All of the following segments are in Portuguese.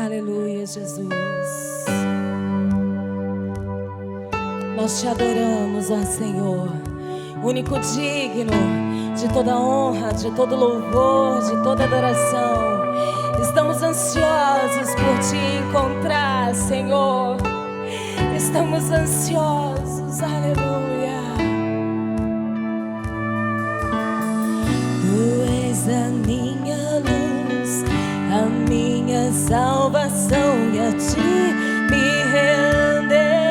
Aleluia, Jesus. Nós te adoramos, ó Senhor, único digno de toda honra, de todo louvor, de toda adoração. Estamos ansiosos por te encontrar, Senhor. Estamos ansiosos, aleluia. Tu és a minha luz, a minha salvação, e a ti me renderei.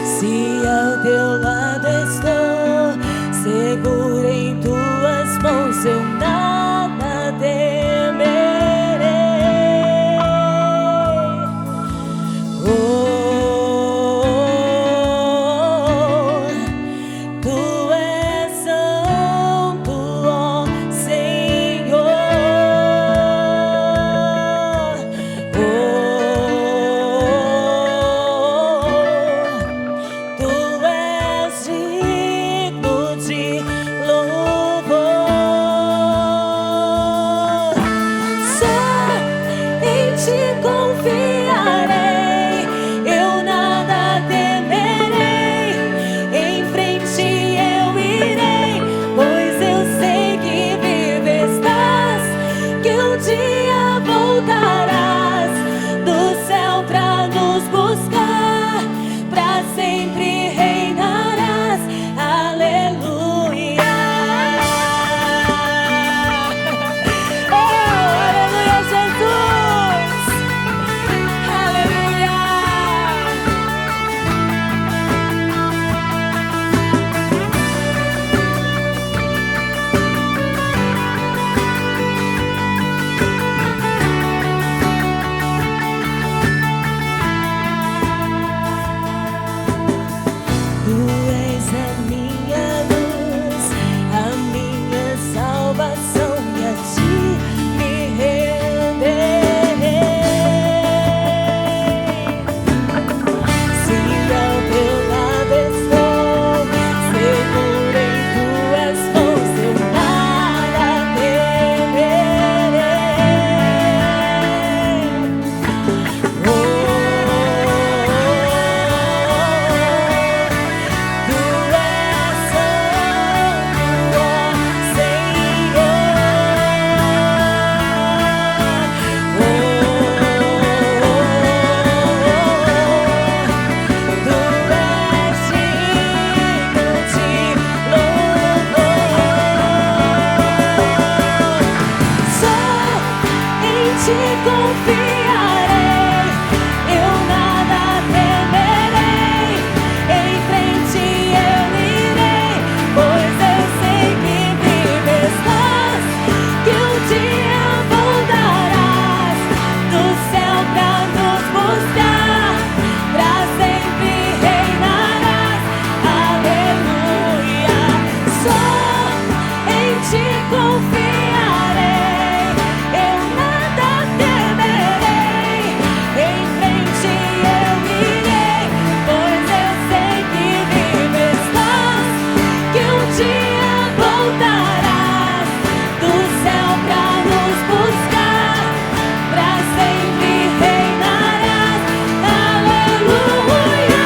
Se ao teu lado estou, seguro em tuas mãos, eu nada temerei. Tu és santo, ó Senhor. Tu és digno de louvor. Só em ti confiarei, eu nada temerei. Em frente eu irei, pois eu sei que vive estás, que um dia voltarás do céu pra nos buscar, pra sempre reinarás. Aleluia. Oh, aleluia, Jesus. Aleluia. Tu és a minha luz, a minha salvação, e a ti me renderei. Se ao teu lado estou, seguro em tuas mãos, eu nada temerei. Tu és santo, ó Senhor. Tu és digno de louvor. Só em ti confiarei, eu nada temerei. Em frente eu irei, pois eu sei que vive estás, que um dia voltarás do céu pra nos buscar, pra sempre reinarás. Aleluia. Só em ti confiarei, eu nada temerei. Em frente eu irei, pois eu sei que vive estás, que um dia voltarás do céu pra nos buscar, pra sempre reinarás. Aleluia.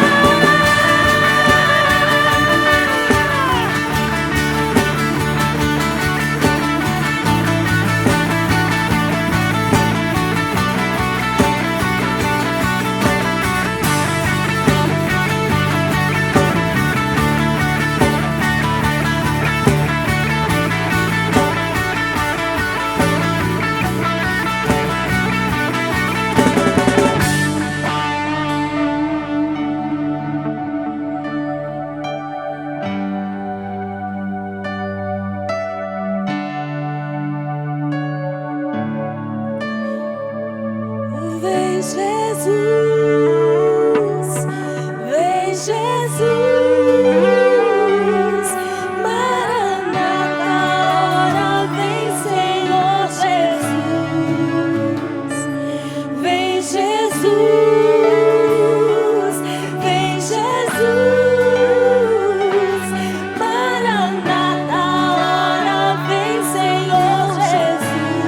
Vem Jesus, vem Jesus, Maranata, ora vem Senhor Jesus. Vem Jesus, vem Jesus, Maranata, ora vem Senhor Jesus.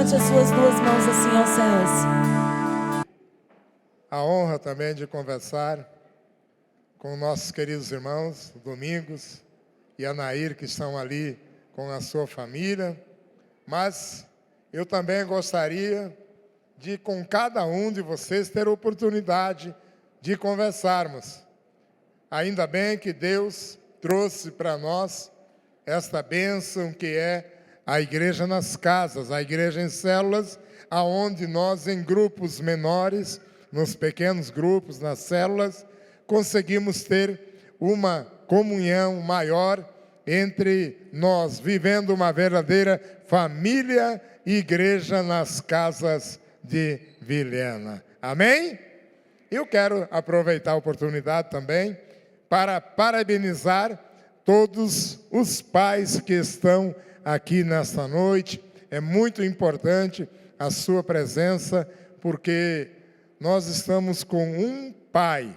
Levante as suas duas mãos assim aos céus. A honra também de conversar com nossos queridos irmãos, Domingos e Anair, que estão ali com a sua família. Mas eu também gostaria de, com cada um de vocês, ter a oportunidade de conversarmos. Ainda bem que Deus trouxe para nós esta bênção que é a igreja nas casas, a igreja em células, aonde nós, em grupos menores, nos pequenos grupos, nas células, conseguimos ter uma comunhão maior entre nós, vivendo uma verdadeira família e igreja nas casas de Vilhena. Amém? Eu quero aproveitar a oportunidade também para parabenizar todos os pais que estão aqui nesta noite. É muito importante a sua presença, porque nós estamos com um Pai,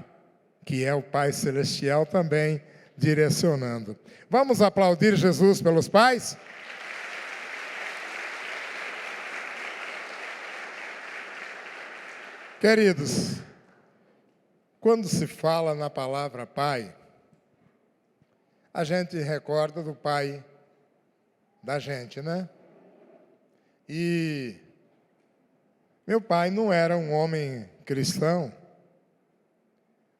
que é o Pai Celestial também, direcionando. Vamos aplaudir Jesus pelos pais? Queridos, quando se fala na palavra Pai, a gente recorda do pai da gente, né? E meu pai não era um homem cristão,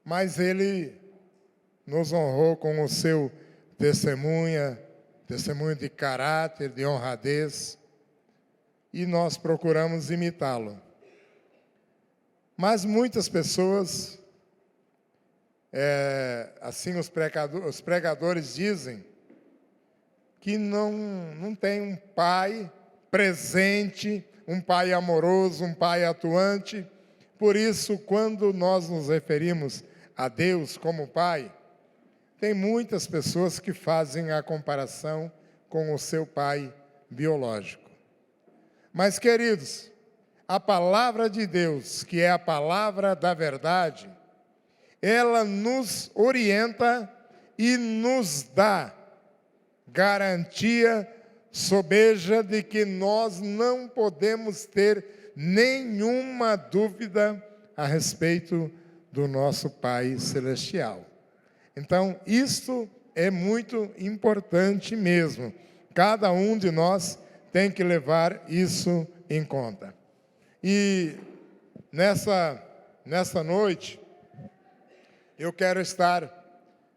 mas ele nos honrou com o seu testemunho de caráter, de honradez, e nós procuramos imitá-lo. Mas muitas pessoas, assim os pregadores dizem, que não tem um pai presente, um pai amoroso, um pai atuante. Por isso, quando nós nos referimos a Deus como pai, tem muitas pessoas que fazem a comparação com o seu pai biológico. Mas, queridos, a palavra de Deus, que é a palavra da verdade, ela nos orienta e nos dá garantia sobeja de que nós não podemos ter nenhuma dúvida a respeito do nosso Pai Celestial. Então, isto é muito importante mesmo. Cada um de nós tem que levar isso em conta. E nessa noite, eu quero estar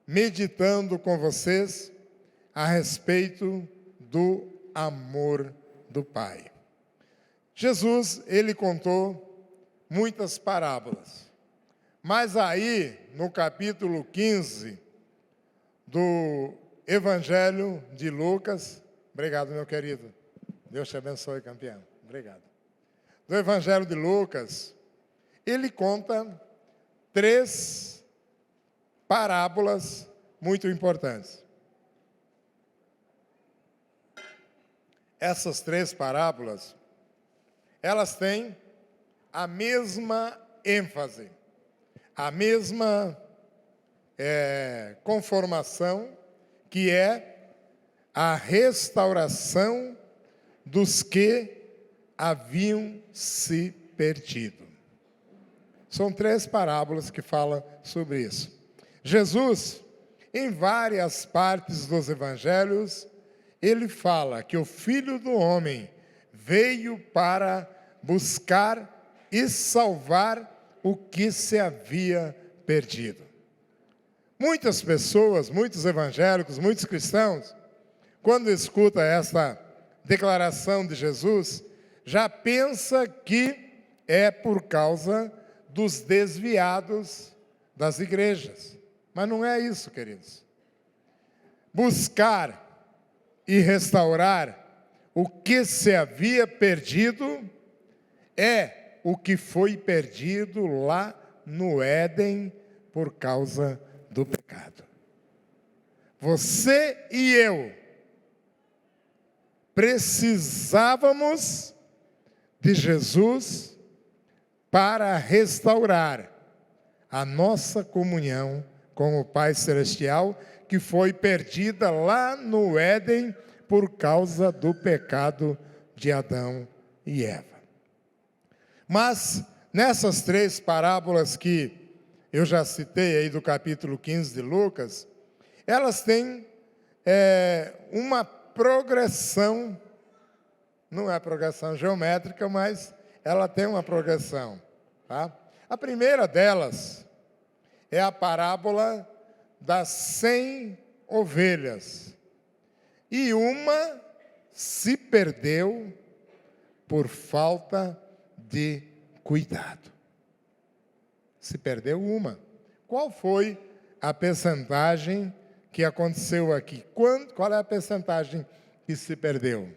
meditando com vocês a respeito do amor do Pai. Jesus, ele contou muitas parábolas. Mas aí, no capítulo 15 do Evangelho de Lucas, obrigado, meu querido. Deus te abençoe, campeão. Obrigado. Do Evangelho de Lucas, ele conta 3 parábolas muito importantes. Essas 3 parábolas, elas têm a mesma ênfase, a mesma conformação, que é a restauração dos que haviam se perdido. São 3 parábolas que falam sobre isso. Jesus, em várias partes dos evangelhos, ele fala que o Filho do Homem veio para buscar e salvar o que se havia perdido. Muitas pessoas, muitos evangélicos, muitos cristãos, quando escutam essa declaração de Jesus, já pensa que é por causa dos desviados das igrejas. Mas não é isso, queridos. Buscar e restaurar o que se havia perdido é o que foi perdido lá no Éden por causa do pecado. Você e eu precisávamos de Jesus para restaurar a nossa comunhão com o Pai Celestial, que foi perdida lá no Éden por causa do pecado de Adão e Eva. Mas, nessas 3 parábolas que eu já citei aí do capítulo 15 de Lucas, elas têm uma progressão, não é progressão geométrica, mas ela tem uma progressão. Tá? A primeira delas é a parábola das 100 ovelhas. E uma se perdeu por falta de cuidado. Se perdeu uma. Qual foi a percentagem que aconteceu aqui? Qual é a percentagem que se perdeu?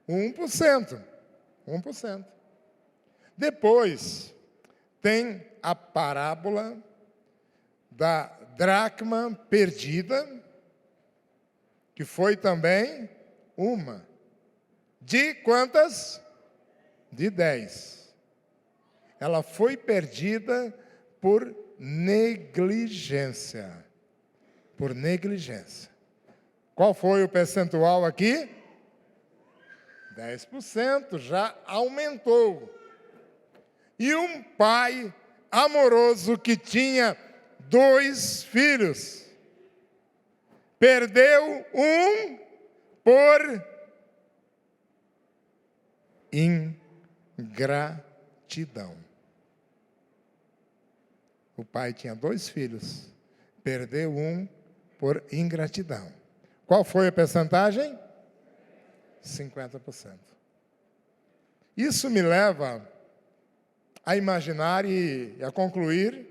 1%. 1%. Depois, tem a parábola da dracma perdida, que foi também uma. De quantas? De 10. Ela foi perdida por negligência. Por negligência. Qual foi o percentual aqui? 10%, já aumentou. E um pai amoroso que tinha 2 filhos, perdeu um por ingratidão. O pai tinha 2 filhos, perdeu um por ingratidão. Qual foi a percentagem? 50%. Isso me leva a imaginar e a concluir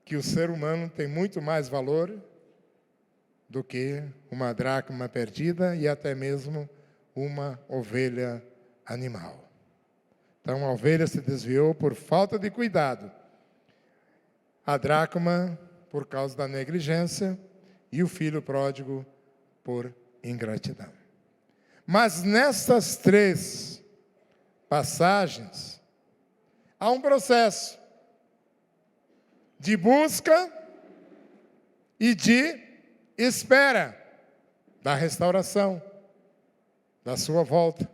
que o ser humano tem muito mais valor do que uma dracma perdida e até mesmo uma ovelha animal. Então a ovelha se desviou por falta de cuidado. A dracma por causa da negligência e o filho pródigo por ingratidão. Mas nessas 3 passagens, há um processo de busca e de espera da restauração, da sua volta.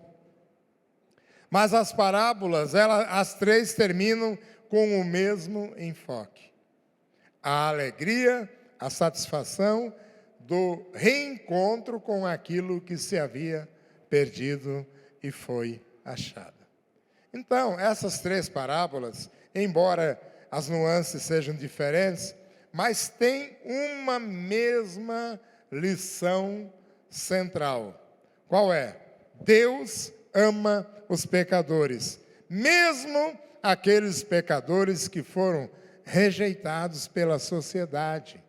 Mas as parábolas, as 3 terminam com o mesmo enfoque. A alegria, a satisfação do reencontro com aquilo que se havia perdido e foi achado. Então, essas 3 parábolas, embora as nuances sejam diferentes, mas têm uma mesma lição central. Qual é? Deus ama os pecadores, mesmo aqueles pecadores que foram rejeitados pela sociedade,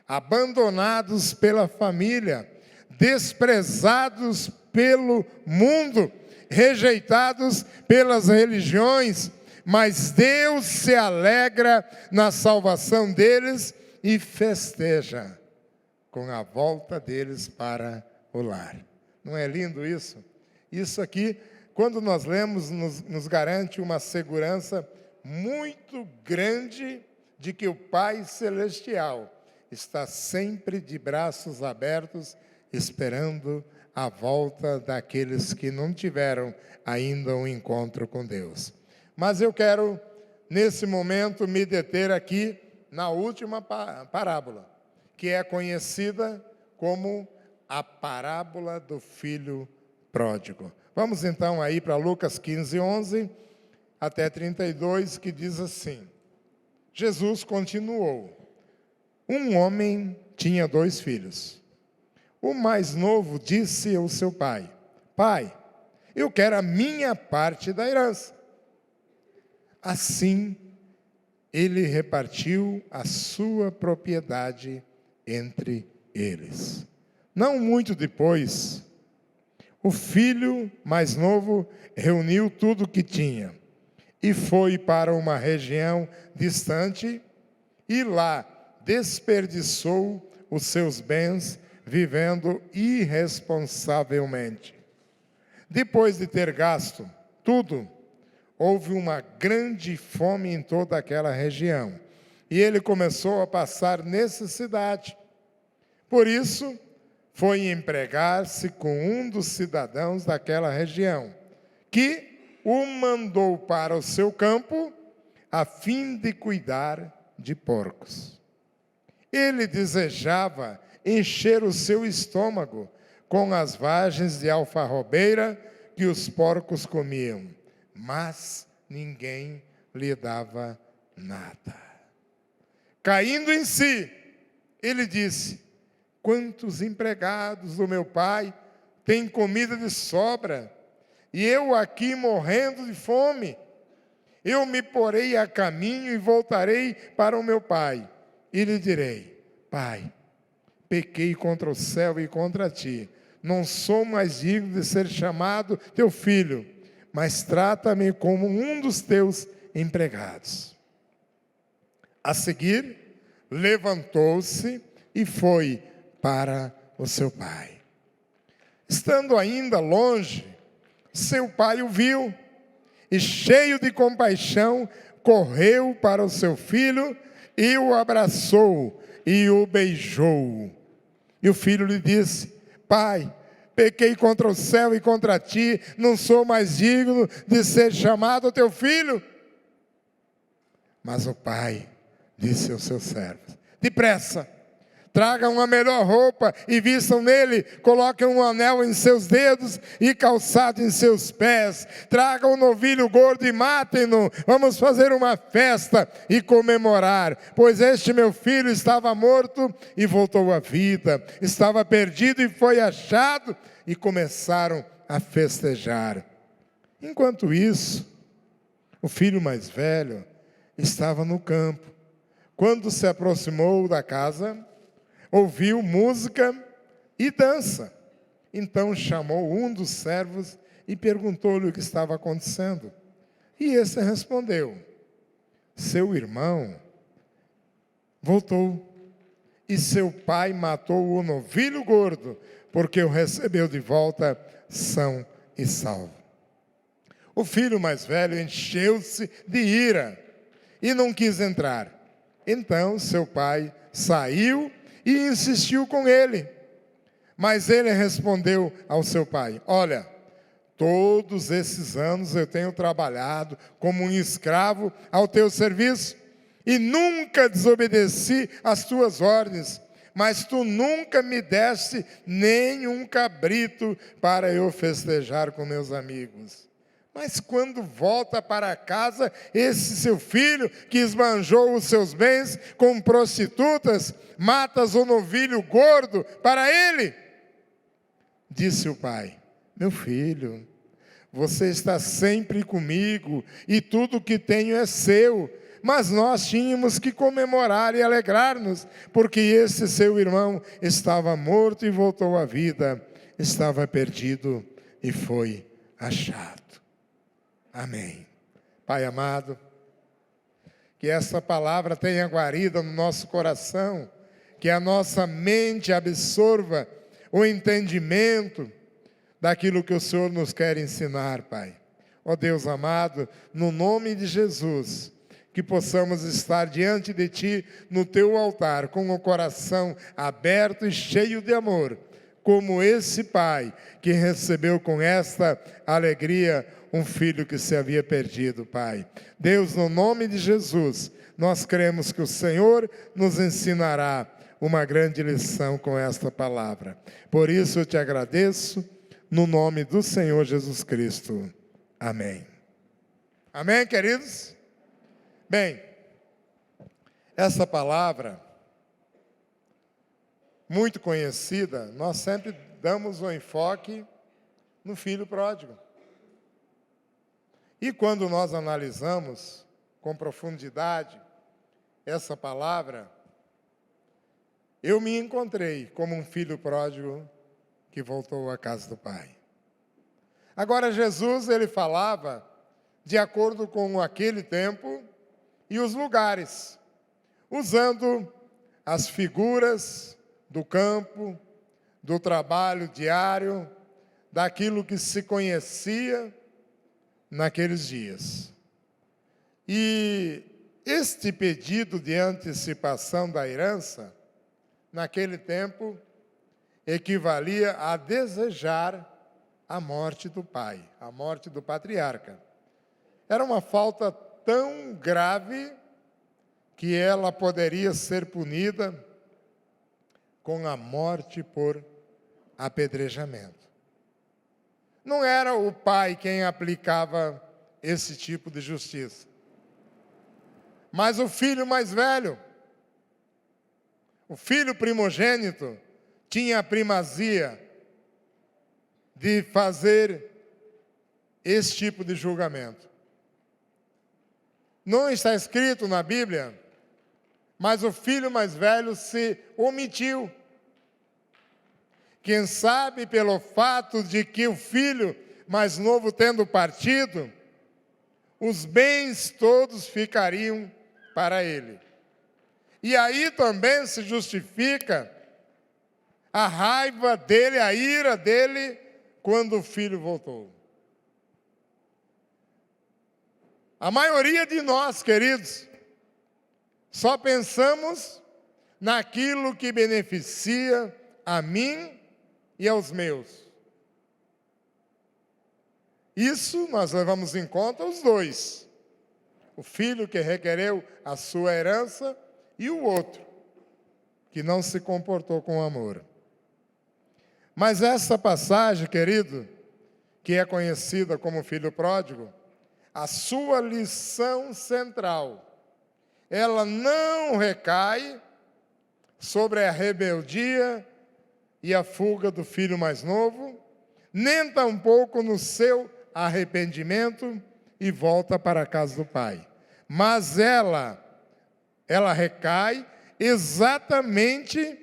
abandonados pela família, desprezados pelo mundo, rejeitados pelas religiões, mas Deus se alegra na salvação deles e festeja com a volta deles para o lar. Não é lindo isso? Isso aqui, quando nós lemos, nos garante uma segurança muito grande de que o Pai Celestial está sempre de braços abertos, esperando a volta daqueles que não tiveram ainda um encontro com Deus. Mas eu quero, nesse momento, me deter aqui na última parábola, que é conhecida como a parábola do filho pródigo. Vamos então aí para Lucas 15, 11 até 32, que diz assim: Jesus continuou. Um homem tinha 2 filhos. O mais novo disse ao seu pai: Pai, eu quero a minha parte da herança. Assim, ele repartiu a sua propriedade entre eles. Não muito depois, o filho mais novo reuniu tudo o que tinha e foi para uma região distante e lá desperdiçou os seus bens vivendo irresponsavelmente. Depois de ter gasto tudo, houve uma grande fome em toda aquela região e ele começou a passar necessidade. Por isso, foi empregar-se com um dos cidadãos daquela região, que o mandou para o seu campo a fim de cuidar de porcos. Ele desejava encher o seu estômago com as vagens de alfarrobeira que os porcos comiam, mas ninguém lhe dava nada. Caindo em si, ele disse: quantos empregados do meu pai têm comida de sobra, e eu aqui morrendo de fome? Eu me porei a caminho e voltarei para o meu pai, e lhe direi: Pai, pequei contra o céu e contra ti, não sou mais digno de ser chamado teu filho, mas trata-me como um dos teus empregados. A seguir, levantou-se e foi para o seu pai. Estando ainda longe, seu pai o viu e, cheio de compaixão, correu para o seu filho e o abraçou e o beijou. E o filho lhe disse: Pai, pequei contra o céu e contra ti, não sou mais digno de ser chamado teu filho. Mas o pai disse aos seus servos: depressa, tragam a melhor roupa e vistam nele, coloquem um anel em seus dedos e calçado em seus pés, tragam um novilho gordo e matem-no, vamos fazer uma festa e comemorar, pois este meu filho estava morto e voltou à vida, estava perdido e foi achado, e começaram a festejar. Enquanto isso, o filho mais velho estava no campo. Quando se aproximou da casa, ouviu música e dança. Então chamou um dos servos e perguntou-lhe o que estava acontecendo. E esse respondeu: seu irmão voltou, e seu pai matou o novilho gordo, porque o recebeu de volta são e salvo. O filho mais velho encheu-se de ira e não quis entrar. Então seu pai saiu e insistiu com ele. Mas ele respondeu ao seu pai: olha, todos esses anos eu tenho trabalhado como um escravo ao teu serviço e nunca desobedeci às tuas ordens, mas tu nunca me deste nem um cabrito para eu festejar com meus amigos. Mas quando volta para casa, esse seu filho que esbanjou os seus bens com prostitutas, matas o novilho gordo para ele. Disse o pai: meu filho, você está sempre comigo e tudo que tenho é seu. Mas nós tínhamos que comemorar e alegrar-nos, porque esse seu irmão estava morto e voltou à vida, estava perdido e foi achado. Amém. Pai amado, que essa palavra tenha guarida no nosso coração, que a nossa mente absorva o entendimento daquilo que o Senhor nos quer ensinar, Pai. Ó Deus amado, no nome de Jesus, que possamos estar diante de Ti, no Teu altar, com o coração aberto e cheio de amor, como esse pai que recebeu com esta alegria um filho que se havia perdido, Pai. Deus, no nome de Jesus, nós cremos que o Senhor nos ensinará uma grande lição com esta palavra. Por isso eu te agradeço, no nome do Senhor Jesus Cristo. Amém. Amém, queridos? Bem, essa palavra, muito conhecida, nós sempre damos o enfoque no filho pródigo. E quando nós analisamos com profundidade essa palavra, eu me encontrei como um filho pródigo que voltou à casa do pai. Agora, Jesus, ele falava de acordo com aquele tempo e os lugares, usando as figuras do campo, do trabalho diário, daquilo que se conhecia naqueles dias. E este pedido de antecipação da herança, naquele tempo, equivalia a desejar a morte do pai, a morte do patriarca. Era uma falta tão grave que ela poderia ser punida com a morte por apedrejamento. Não era o pai quem aplicava esse tipo de justiça, mas o filho mais velho, o filho primogênito, tinha a primazia de fazer esse tipo de julgamento. Não está escrito na Bíblia, mas o filho mais velho se omitiu. Quem sabe pelo fato de que o filho mais novo tendo partido, os bens todos ficariam para ele. E aí também se justifica a raiva dele, a ira dele, quando o filho voltou. A maioria de nós, queridos, só pensamos naquilo que beneficia a mim e aos meus. Isso nós levamos em conta os dois. O filho que requereu a sua herança e o outro, que não se comportou com amor. Mas essa passagem, querido, que é conhecida como filho pródigo, a sua lição central, ela não recai sobre a rebeldia e a fuga do filho mais novo, nem tampouco no seu arrependimento e volta para a casa do pai. Mas ela recai exatamente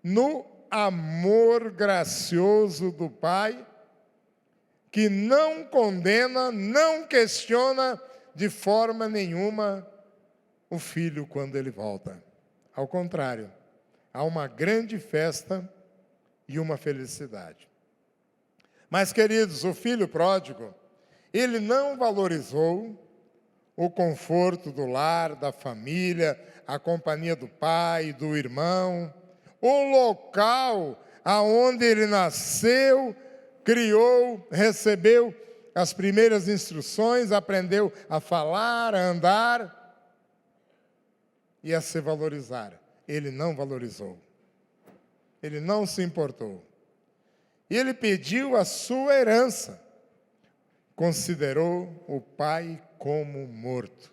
no amor gracioso do pai, que não condena, não questiona de forma nenhuma o filho quando ele volta. Ao contrário, há uma grande festa e uma felicidade. Mas, queridos, o filho pródigo, ele não valorizou o conforto do lar, da família, a companhia do pai, do irmão, o local aonde ele nasceu, criou, recebeu as primeiras instruções, aprendeu a falar, a andar e a se valorizar. Ele não valorizou. Ele não se importou. Ele pediu a sua herança. Considerou o pai como morto.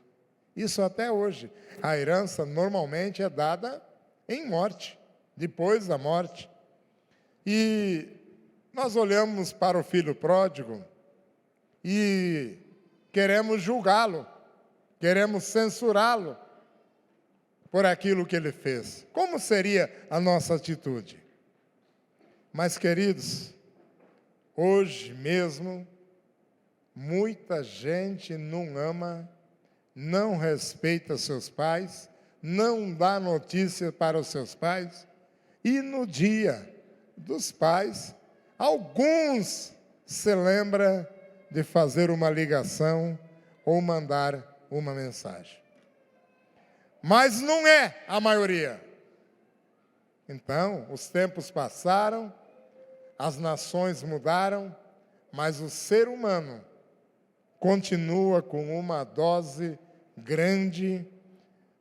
Isso até hoje. A herança normalmente é dada em morte, depois da morte. E nós olhamos para o filho pródigo e queremos julgá-lo, queremos censurá-lo por aquilo que ele fez. Como seria a nossa atitude? Mas, queridos, hoje mesmo, muita gente não ama, não respeita seus pais, não dá notícia para os seus pais, e no dia dos pais, alguns se lembram de fazer uma ligação ou mandar uma mensagem. Mas não é a maioria. Então, os tempos passaram, as nações mudaram, mas o ser humano continua com uma dose grande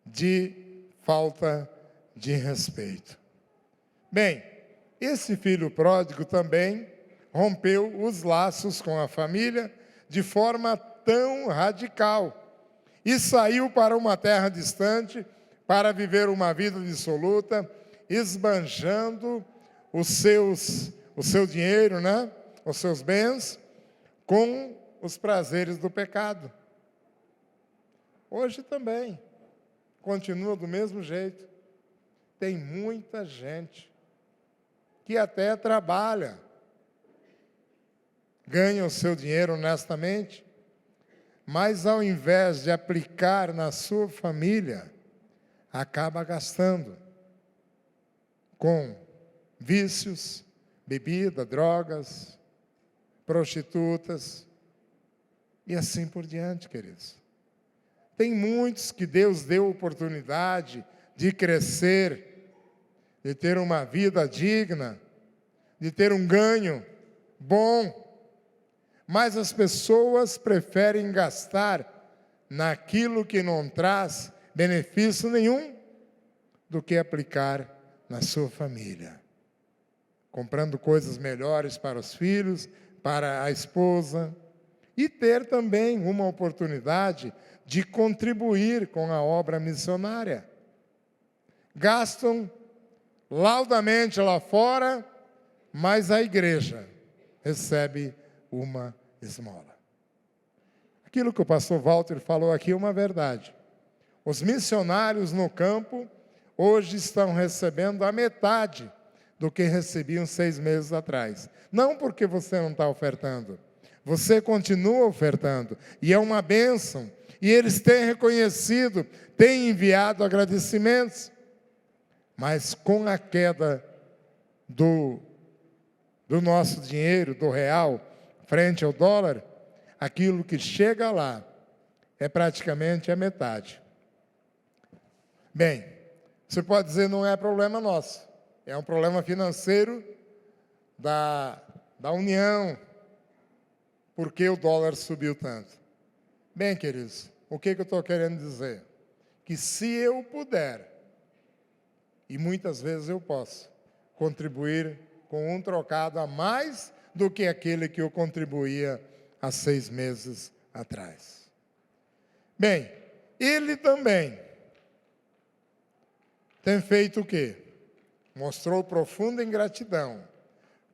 de falta de respeito. Bem, esse filho pródigo também rompeu os laços com a família de forma tão radical e saiu para uma terra distante para viver uma vida dissoluta, esbanjando o seu dinheiro, né? Os seus bens, com os prazeres do pecado. Hoje também continua do mesmo jeito. Tem muita gente que até trabalha, ganha o seu dinheiro honestamente, mas ao invés de aplicar na sua família, acaba gastando com vícios, bebida, drogas, prostitutas e assim por diante, queridos. Tem muitos que Deus deu oportunidade de crescer, de ter uma vida digna, de ter um ganho bom, mas as pessoas preferem gastar naquilo que não traz benefício nenhum do que aplicar na sua família, comprando coisas melhores para os filhos, para a esposa, e ter também uma oportunidade de contribuir com a obra missionária. Gastam laudamente lá fora, mas a igreja recebe uma esmola. Aquilo que o pastor Walter falou aqui é uma verdade. Os missionários no campo hoje estão recebendo a metade do que recebiam 6 meses atrás. Não porque você não está ofertando, você continua ofertando, e é uma bênção, e eles têm reconhecido, têm enviado agradecimentos, mas com a queda do nosso dinheiro, do real, frente ao dólar, aquilo que chega lá é praticamente a metade. Bem, você pode dizer, não é problema nosso, é um problema financeiro da União, porque o dólar subiu tanto. Bem, queridos, o que eu estou querendo dizer? Que se eu puder, e muitas vezes eu posso, contribuir com um trocado a mais do que aquele que eu contribuía há 6 meses atrás. Bem, ele também tem feito o quê? Mostrou profunda ingratidão,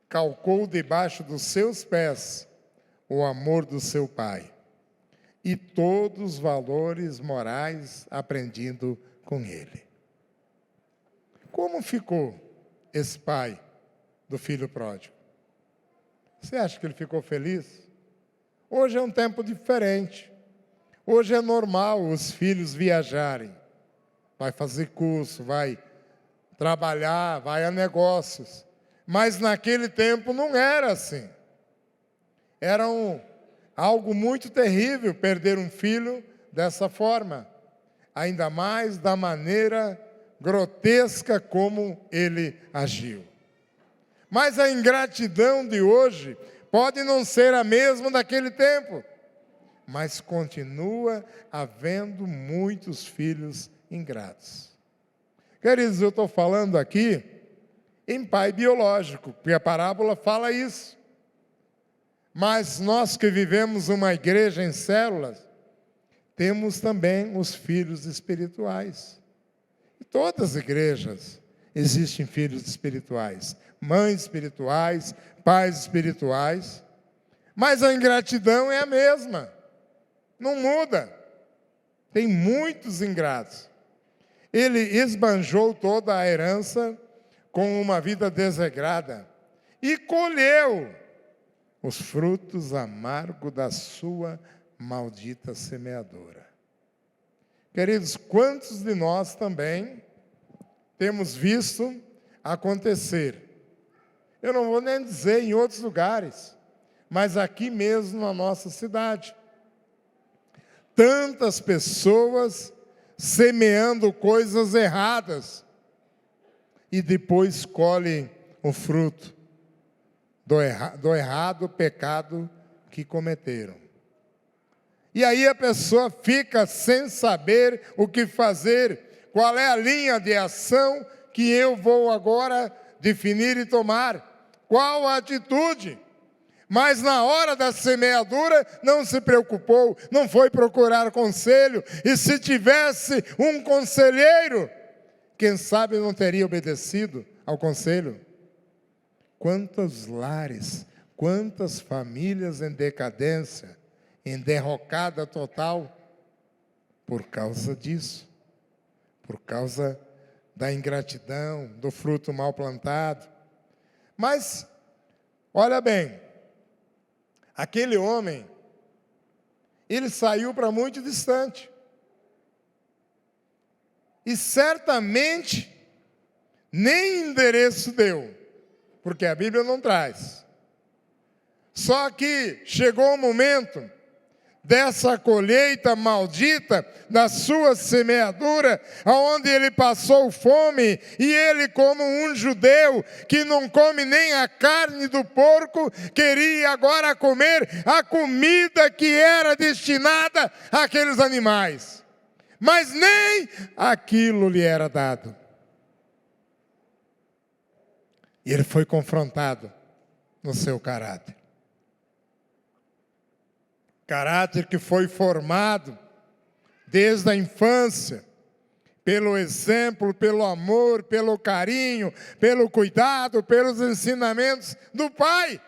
calcou debaixo dos seus pés o amor do seu pai e todos os valores morais aprendido com ele. Como ficou esse pai do filho pródigo? Você acha que ele ficou feliz? Hoje é um tempo diferente. Hoje é normal os filhos viajarem. Vai fazer curso, vai trabalhar, vai a negócios. Mas naquele tempo não era assim. Era algo muito terrível perder um filho dessa forma. Ainda mais da maneira grotesca como ele agiu. Mas a ingratidão de hoje pode não ser a mesma daquele tempo, mas continua havendo muitos filhos ingratos. Queridos, eu estou falando aqui em pai biológico, porque a parábola fala isso. Mas nós que vivemos uma igreja em células, temos também os filhos espirituais. Em todas as igrejas existem filhos espirituais, mães espirituais, pais espirituais, mas a ingratidão é a mesma, não muda. Tem muitos ingratos. Ele esbanjou toda a herança com uma vida desregrada e colheu os frutos amargos da sua maldita semeadora. Queridos, quantos de nós também temos visto acontecer? Eu não vou nem dizer em outros lugares, mas aqui mesmo na nossa cidade. Tantas pessoas semeando coisas erradas e depois colhem o fruto do errado pecado que cometeram. E aí a pessoa fica sem saber o que fazer, qual é a linha de ação que eu vou agora definir e tomar, qual a atitude. Mas na hora da semeadura não se preocupou, não foi procurar conselho, e se tivesse um conselheiro, quem sabe não teria obedecido ao conselho. Quantos lares, quantas famílias em decadência, em derrocada total, por causa disso, por causa da ingratidão, do fruto mal plantado. Mas, olha bem, aquele homem, ele saiu para muito distante. E certamente nem endereço deu, porque a Bíblia não traz. Só que chegou o momento dessa colheita maldita, da sua semeadura, aonde ele passou fome, e ele, como um judeu que não come nem a carne do porco, queria agora comer a comida que era destinada àqueles animais. Mas nem aquilo lhe era dado. E ele foi confrontado no seu caráter. Caráter que foi formado desde a infância, pelo exemplo, pelo amor, pelo carinho, pelo cuidado, pelos ensinamentos do pai.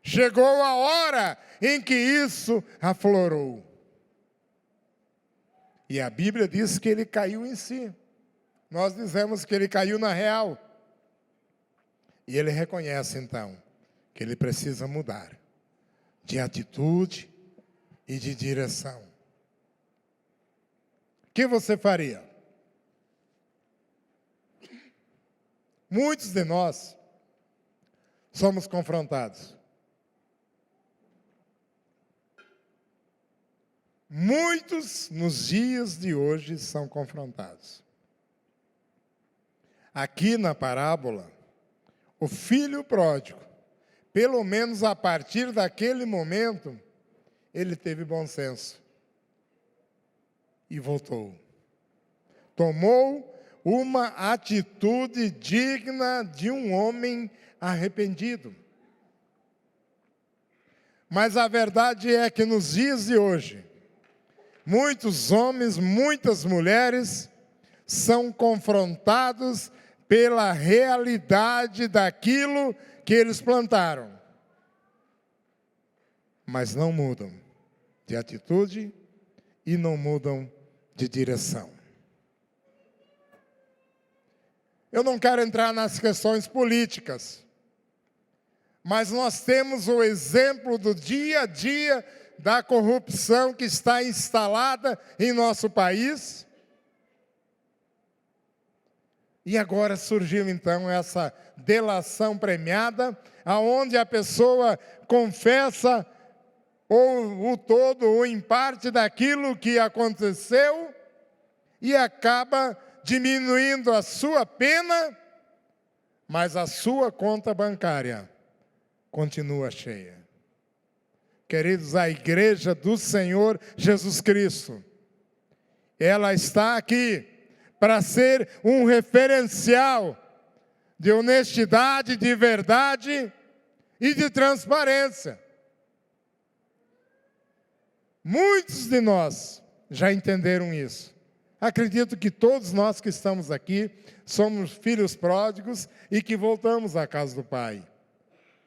Chegou a hora em que isso aflorou. E a Bíblia diz que ele caiu em si. Nós dizemos que ele caiu na real. E ele reconhece então que ele precisa mudar de atitude e de direção. O que você faria? Muitos de nós somos confrontados. Muitos nos dias de hoje são confrontados. Aqui na parábola, o filho pródigo, pelo menos a partir daquele momento, ele teve bom senso e voltou. Tomou uma atitude digna de um homem arrependido. Mas a verdade é que nos dias de hoje, muitos homens, muitas mulheres são confrontados pela realidade daquilo que eles plantaram. Mas não mudam de atitude e não mudam de direção. Eu não quero entrar nas questões políticas, mas nós temos o exemplo do dia a dia da corrupção que está instalada em nosso país. E agora surgiu então essa delação premiada, aonde a pessoa confessa ou o todo ou em parte daquilo que aconteceu e acaba diminuindo a sua pena, mas a sua conta bancária continua cheia. Queridos, a igreja do Senhor Jesus Cristo, ela está aqui para ser um referencial de honestidade, de verdade e de transparência. Muitos de nós já entenderam isso. Acredito que todos nós que estamos aqui somos filhos pródigos e que voltamos à casa do Pai.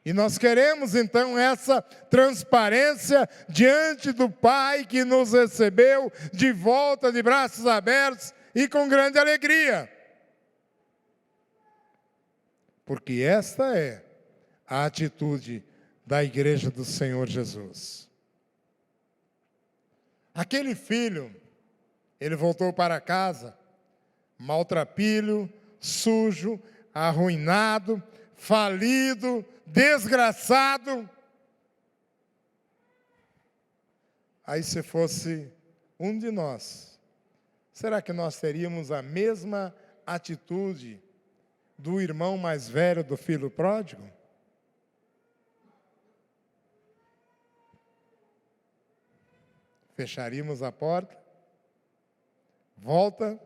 E nós queremos então essa transparência diante do Pai que nos recebeu de volta de braços abertos e com grande alegria. Porque esta é a atitude da igreja do Senhor Jesus. Aquele filho, ele voltou para casa, maltrapilho, sujo, arruinado, falido, desgraçado. Aí se fosse um de nós, será que nós teríamos a mesma atitude do irmão mais velho do filho pródigo? Fecharíamos a porta, volta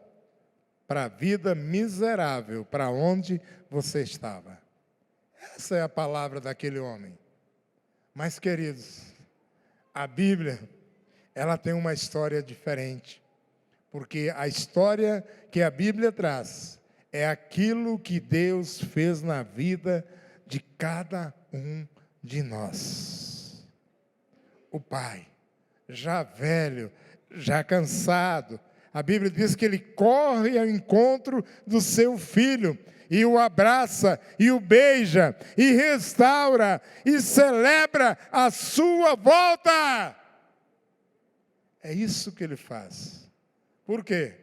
para a vida miserável, para onde você estava. Essa é a palavra daquele homem. Mas, queridos, a Bíblia, ela tem uma história diferente. Porque a história que a Bíblia traz é aquilo que Deus fez na vida de cada um de nós. O Pai, já velho, já cansado, a Bíblia diz que ele corre ao encontro do seu filho e o abraça, e o beija, e restaura, e celebra a sua volta. É isso que ele faz. Por quê?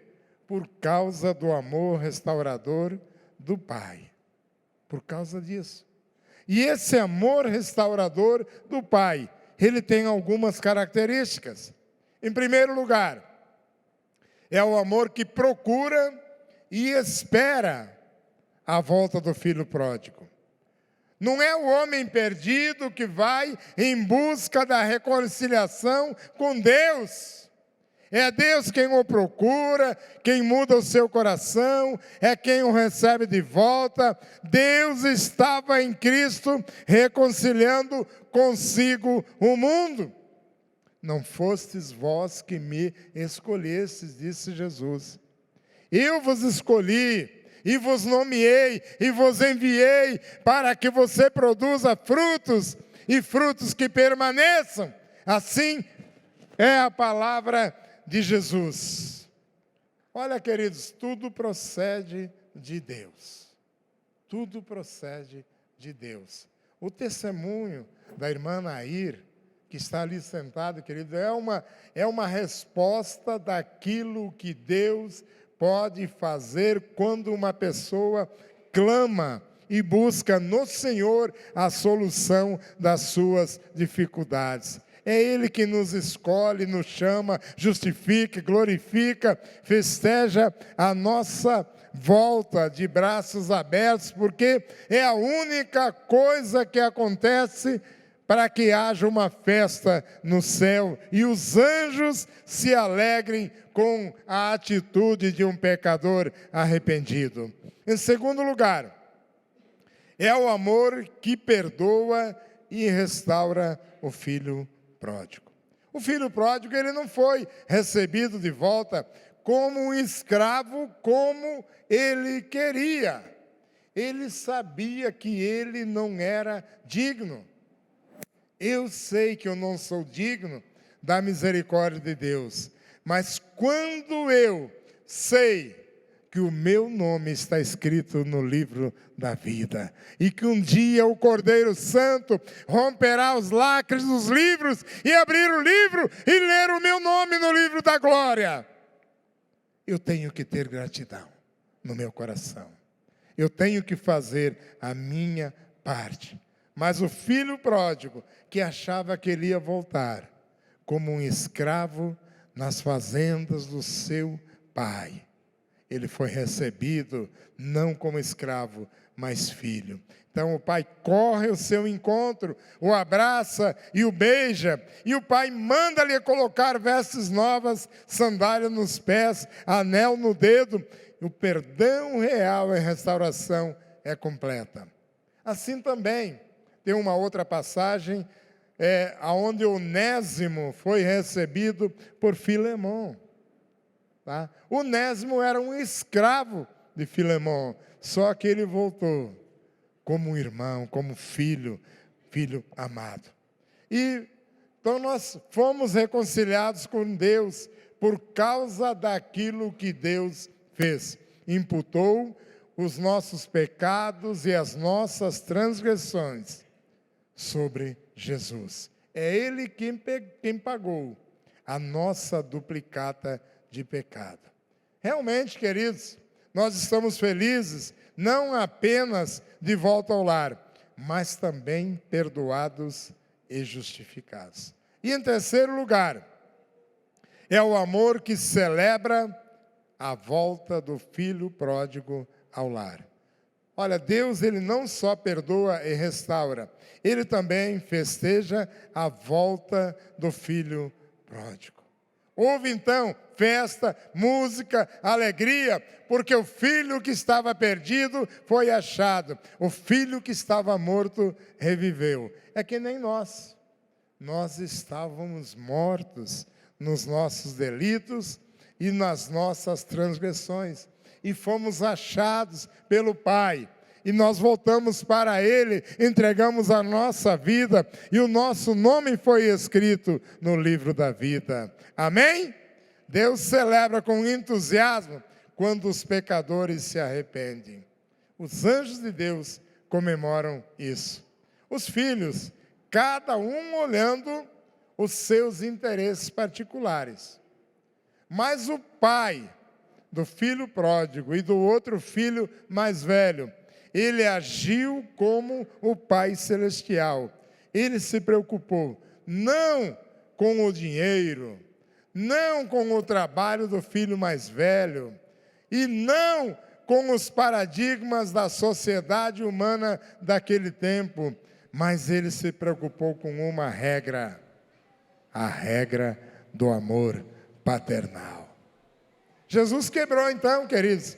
Por causa do amor restaurador do Pai. Por causa disso. E esse amor restaurador do Pai ele tem algumas características. Em primeiro lugar, é o amor que procura e espera a volta do filho pródigo. Não é o homem perdido que vai em busca da reconciliação com Deus. É Deus quem o procura, quem muda o seu coração, é quem o recebe de volta. Deus estava em Cristo reconciliando consigo o mundo. Não fostes vós que me escolhestes, disse Jesus. Eu vos escolhi e vos nomeei e vos enviei para que você produza frutos e frutos que permaneçam. Assim é a palavra de Jesus. Olha, queridos, tudo procede de Deus. Tudo procede de Deus. O testemunho da irmã Nair, que está ali sentada, querido, é uma resposta daquilo que Deus pode fazer quando uma pessoa clama e busca no Senhor a solução das suas dificuldades. É Ele que nos escolhe, nos chama, justifica, glorifica, festeja a nossa volta de braços abertos, porque é a única coisa que acontece para que haja uma festa no céu e os anjos se alegrem com a atitude de um pecador arrependido. Em segundo lugar, é o amor que perdoa e restaura o filho pródigo. O filho pródigo, ele não foi recebido de volta como um escravo, como ele queria. Ele sabia que ele não era digno. Eu sei que eu não sou digno da misericórdia de Deus, mas quando eu sei que o meu nome está escrito no livro da vida, e que um dia o Cordeiro Santo romperá os lacres dos livros, e abrir o livro, e ler o meu nome no livro da glória, eu tenho que ter gratidão no meu coração, eu tenho que fazer a minha parte. Mas o filho pródigo, que achava que ele ia voltar como um escravo nas fazendas do seu pai, ele foi recebido não como escravo, mas filho. Então o pai corre ao seu encontro, o abraça e o beija, e o pai manda-lhe colocar vestes novas, sandália nos pés, anel no dedo. O perdão real e restauração é completa. Assim também, tem uma outra passagem, onde Onésimo foi recebido por Filemão. Tá? Onésimo era um escravo de Filemão, só que ele voltou como um irmão, como filho amado. E então nós fomos reconciliados com Deus por causa daquilo que Deus fez. Imputou os nossos pecados e as nossas transgressões sobre Jesus. É Ele quem pagou a nossa duplicata de pecado. Realmente, queridos, nós estamos felizes, não apenas de volta ao lar, mas também perdoados e justificados. E em terceiro lugar, é o amor que celebra a volta do filho pródigo ao lar. Olha, Deus, Ele não só perdoa e restaura, Ele também festeja a volta do filho pródigo. Houve então festa, música, alegria, porque o filho que estava perdido foi achado. O filho que estava morto reviveu. É que nem nós. Nós estávamos mortos nos nossos delitos e nas nossas transgressões. E fomos achados pelo Pai. E nós voltamos para Ele, entregamos a nossa vida, e o nosso nome foi escrito no livro da vida. Amém? Deus celebra com entusiasmo quando os pecadores se arrependem. Os anjos de Deus comemoram isso. Os filhos, cada um olhando os seus interesses particulares. Mas o pai do filho pródigo e do outro filho mais velho, ele agiu como o Pai Celestial. Ele se preocupou não com o dinheiro, não com o trabalho do filho mais velho, e não com os paradigmas da sociedade humana daquele tempo, mas ele se preocupou com uma regra, a regra do amor paternal. Jesus quebrou então, queridos,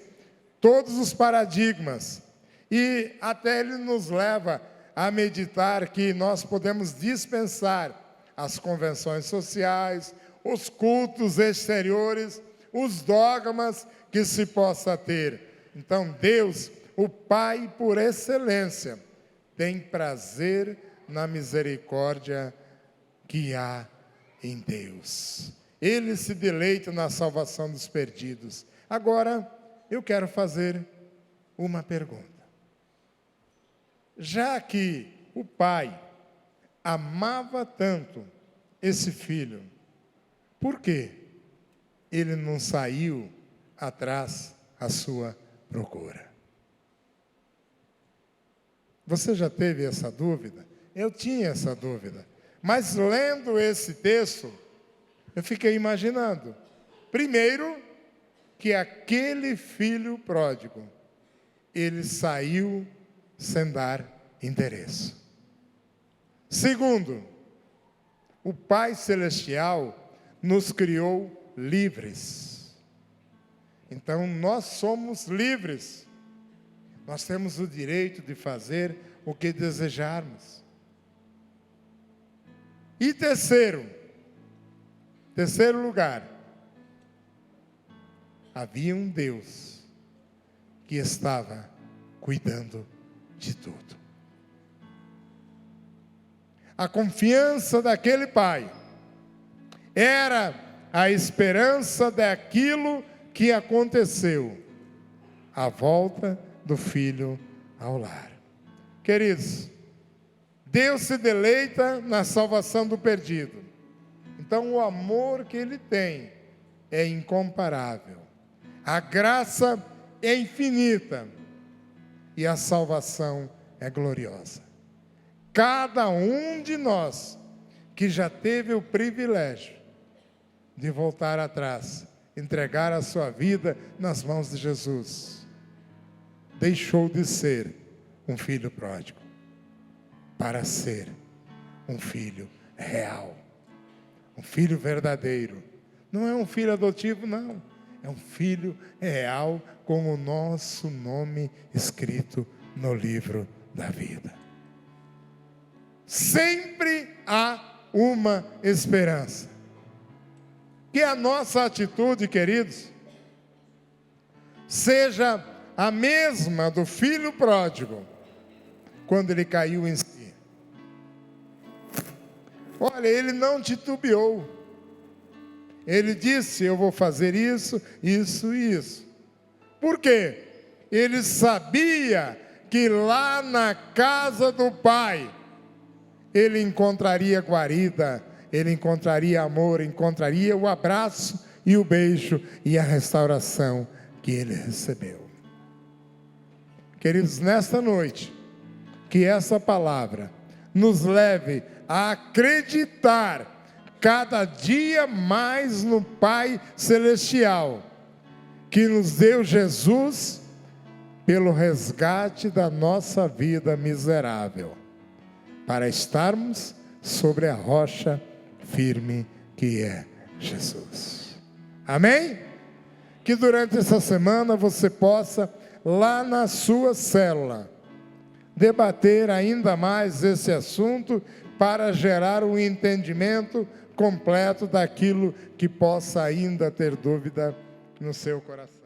todos os paradigmas, e até ele nos leva a meditar que nós podemos dispensar as convenções sociais, os cultos exteriores, os dogmas que se possa ter. Então Deus, o Pai por excelência, tem prazer na misericórdia que há em Deus. Ele se deleita na salvação dos perdidos. Agora, eu quero fazer uma pergunta. Já que o pai amava tanto esse filho, por que ele não saiu atrás à sua procura? Você já teve essa dúvida? Eu tinha essa dúvida. Mas lendo esse texto, eu fiquei imaginando. Primeiro, que aquele filho pródigo, ele saiu sem dar endereço. Segundo, o Pai Celestial nos criou livres. Então, nós somos livres. Nós temos o direito de fazer o que desejarmos. E terceiro lugar, havia um Deus que estava cuidando de tudo. A confiança daquele pai era a esperança daquilo que aconteceu, a volta do filho ao lar. Queridos, Deus se deleita na salvação do perdido. Então o amor que Ele tem é incomparável. A graça é infinita e a salvação é gloriosa. Cada um de nós que já teve o privilégio de voltar atrás, entregar a sua vida nas mãos de Jesus, deixou de ser um filho pródigo para ser um filho real, um filho verdadeiro. Não é um filho adotivo, não. É um filho real com o nosso nome escrito no livro da vida. Sempre há uma esperança. Que a nossa atitude, queridos, seja a mesma do filho pródigo, quando ele caiu em si. Olha, ele não titubeou. Ele disse, eu vou fazer isso, isso e isso. Por quê? Ele sabia que lá na casa do Pai, ele encontraria guarida, ele encontraria amor, encontraria o abraço e o beijo e a restauração que ele recebeu. Queridos, nesta noite, que essa palavra nos leve a acreditar cada dia mais no Pai Celestial, que nos deu Jesus pelo resgate da nossa vida miserável, para estarmos sobre a rocha firme que é Jesus. Amém? Que durante essa semana você possa, lá na sua célula, debater ainda mais esse assunto para gerar um entendimento completo daquilo que possa ainda ter dúvida no seu coração.